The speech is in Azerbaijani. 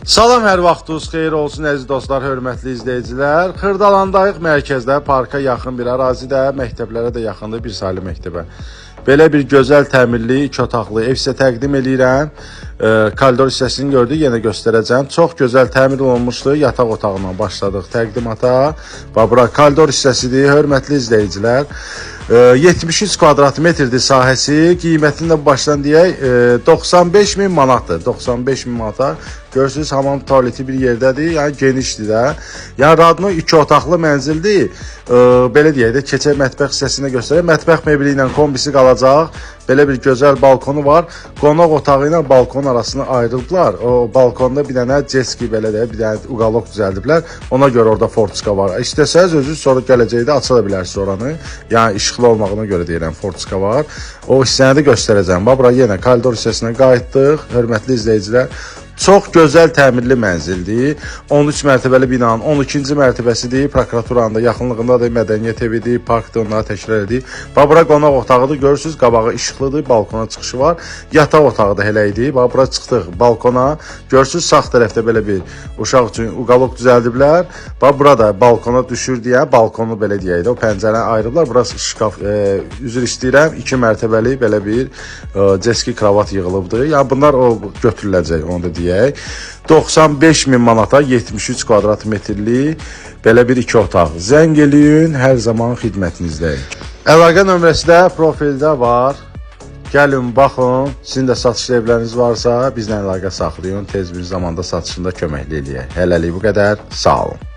Salam, hər vaxtınız xeyir olsun əziz dostlar, hörmətli izləyicilər. Xırdalandayıq mərkəzdə, parka yaxın bir ərazidə, məktəblərə də yaxındır, bir saylı məktəbə. Belə bir gözəl təmirli, 2 otaqlı ev sizə təqdim edirəm. Koridor hissəsini gördük, yenə göstərəcəm. Çox gözəl təmir olunmuşdu. Yataq otağından başladıq təqdimata. Bura koridor hissəsidir, hörmətli izləyicilər. 73 kvadrat metrdir sahəsi. Qiymətini də başdan deyək, 95 min manatdır. 95 min manata. Görürsünüz, hamam tualeti bir yerdədir, yəni genişdir də. Yəni radno 2 otaqlı mənzildir. Belə deyək də, keçək mətbəx hissəsində göstərək. Mətbəx mebeli ilə kombisi qalacaq. Belə bir gözəl balkonu var. Qonaq otağı ilə balkon arasını ayrıldılar. O balkonda bir dənə ceski belə də, bir dənə uqalok düzəldiblər. Ona görə orada fortiska var. İstəsəz özünüz sonra gələcəkdə aça da bilərsiniz oranı. Yəni işıqlı olmağına görə deyirəm, fortiska var. O hissəni də göstərəcəm. Bura yenə koridor hissəsinə qayıtdıq, hörmətli izləyicilər. Çox gözəl təmirli mənzildir. 13 mərtəbəli binanın 12-ci mərtəbəsidir. Prokuraturanın da yaxınlığındadır, mədəniyyət evidir, parkdır, onları təkrar edir. Bura qonaq otağıdır. Görürsünüz, qabağı işıqlıdır, balkona çıxışı var. Yataq otağı da elə idi. Bura çıxdıq balkona. Görürsünüz, sağ tərəfdə belə bir uşaq üçün uqalok düzəldiblər. Burada balkona düşür deyə balkonu belə deyək də, o pəncərəni ayırıblar. Burası şkaf, üzr istəyirəm, 2 mərtəbəli belə bir ceski kravat yığılıbdır. Yəni bunlar o götürüləcək, onu da deyək. 95 min manata 73 kvadrat metrli belə bir 2 otaq. Zəng eləyin, hər zaman xidmətinizdəyik. Əlaqə nömrəsi də profildə var. Gəlin, baxın. Sizin də satış evləriniz varsa bizlə əlaqə saxlayın. Tez bir zamanda satışında köməkli eləyək. Hələlik bu qədər. Sağ olun.